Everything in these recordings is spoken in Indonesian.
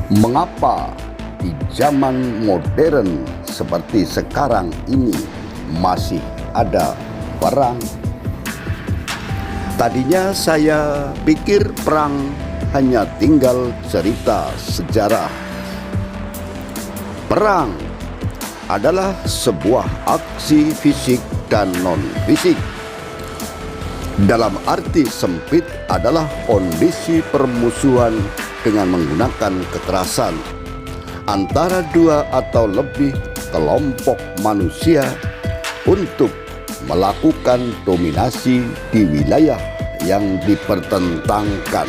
Mengapa di zaman modern seperti sekarang ini masih ada perang? Tadinya saya pikir perang hanya tinggal cerita sejarah. Perang adalah sebuah aksi fisik dan non-fisik. Dalam arti sempit adalah kondisi permusuhan dengan menggunakan kekerasan antara dua atau lebih kelompok manusia untuk melakukan dominasi di wilayah yang dipertentangkan.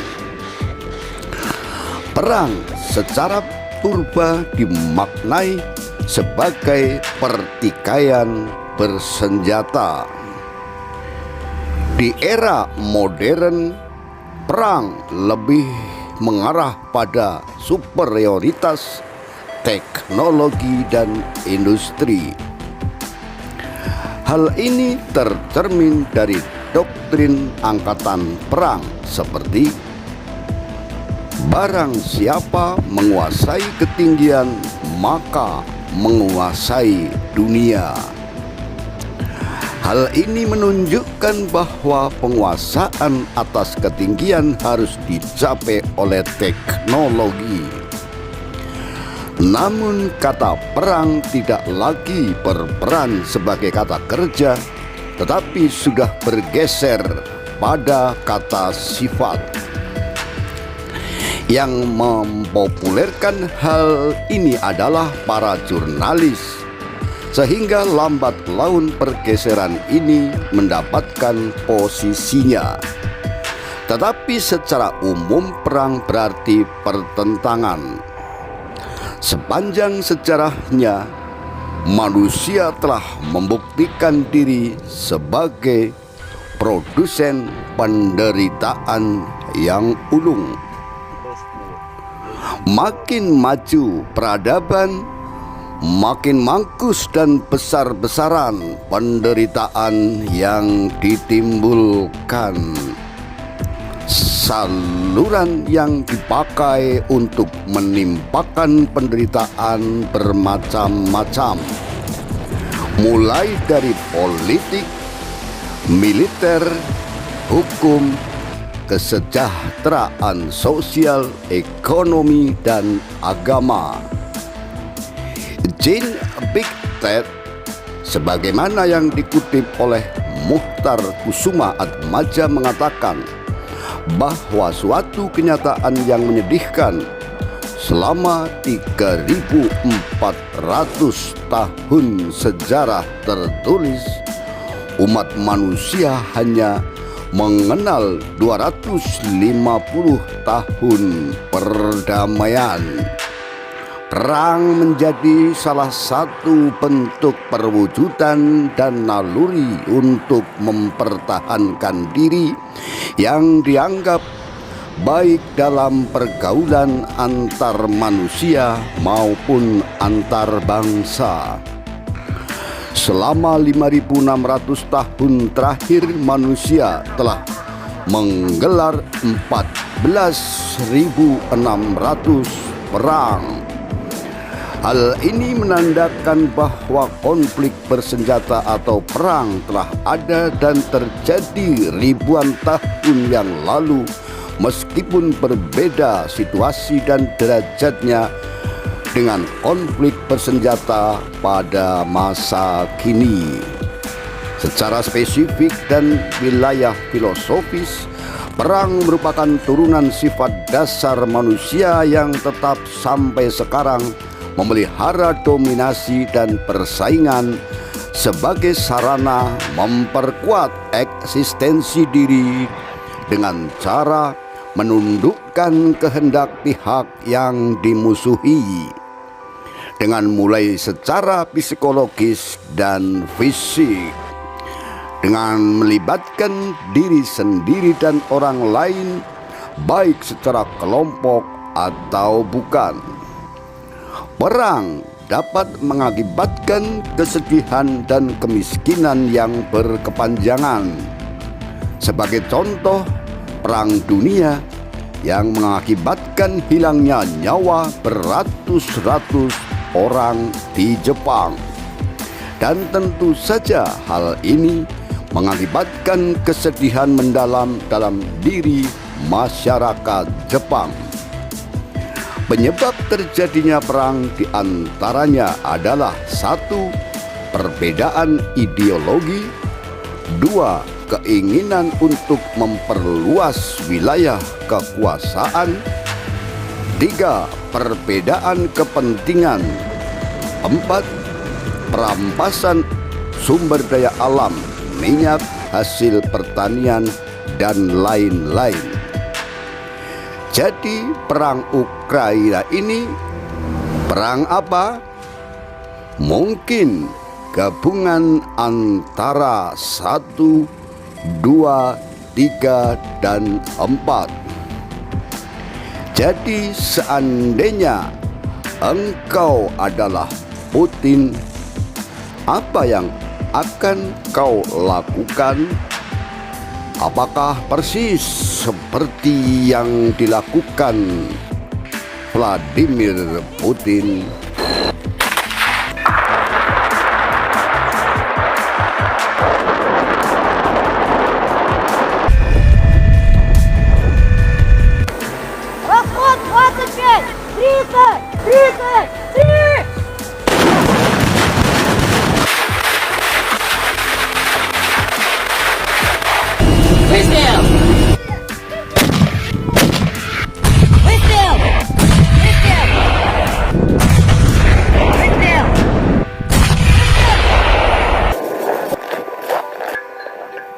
Perang secara purba dimaknai sebagai pertikaian bersenjata. Di era modern, perang lebih mengarah pada superioritas teknologi dan industri. Hal ini tercermin dari doktrin angkatan perang seperti barang siapa menguasai ketinggian maka menguasai dunia. Hal ini menunjukkan bahwa penguasaan atas ketinggian harus dicapai oleh teknologi. Namun kata perang tidak lagi berperan sebagai kata kerja, tetapi sudah bergeser pada kata sifat. Yang mempopulerkan hal ini adalah para jurnalis, sehingga lambat laun pergeseran ini mendapatkan posisinya. Tetapi secara umum perang berarti pertentangan. Sepanjang sejarahnya, manusia telah membuktikan diri sebagai produsen penderitaan yang ulung. Makin maju peradaban, makin mangkus dan besar-besaran penderitaan yang ditimbulkan. Saluran yang dipakai untuk menimpakan penderitaan bermacam-macam, mulai dari politik, militer, hukum, kesejahteraan sosial, ekonomi, dan agama. Jean Pictet, sebagaimana yang dikutip oleh Muhtar Kusuma Atmaja, mengatakan bahwa suatu kenyataan yang menyedihkan selama 3.400 tahun sejarah tertulis, umat manusia hanya mengenal 250 tahun perdamaian. Perang menjadi salah satu bentuk perwujudan dan naluri untuk mempertahankan diri yang dianggap baik dalam pergaulan antar manusia maupun antar bangsa. Selama 5.600 tahun terakhir manusia telah menggelar 14.600 perang. Hal ini menandakan bahwa konflik bersenjata atau perang telah ada dan terjadi ribuan tahun yang lalu, meskipun berbeda situasi dan derajatnya dengan konflik bersenjata pada masa kini. Secara spesifik dan wilayah filosofis, perang merupakan turunan sifat dasar manusia yang tetap sampai sekarang memelihara dominasi dan persaingan sebagai sarana memperkuat eksistensi diri dengan cara menundukkan kehendak pihak yang dimusuhi, dengan mulai secara psikologis dan fisik, dengan melibatkan diri sendiri dan orang lain, baik secara kelompok atau bukan. Perang dapat mengakibatkan kesedihan dan kemiskinan yang berkepanjangan. Sebagai contoh, Perang Dunia yang mengakibatkan hilangnya nyawa beratus-ratus orang di Jepang. Dan tentu saja hal ini mengakibatkan kesedihan mendalam dalam diri masyarakat Jepang. Penyebab terjadinya perang diantaranya adalah 1. Perbedaan ideologi, 2. Keinginan untuk memperluas wilayah kekuasaan, 3. Perbedaan kepentingan, 4. Perampasan sumber daya alam, minyak, hasil pertanian, dan lain-lain. Jadi perang Ukraina ini perang apa? Mungkin gabungan antara 1, 2, 3, dan 4. Jadi seandainya engkau adalah Putin, apa yang akan kau lakukan? Apakah persis seperti yang dilakukan Vladimir Putin? Расход 25! 30! 33! Выстрел! Выстрел! Выстрел! Выстрел!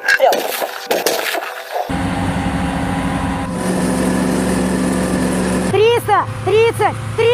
Выстрел! 333!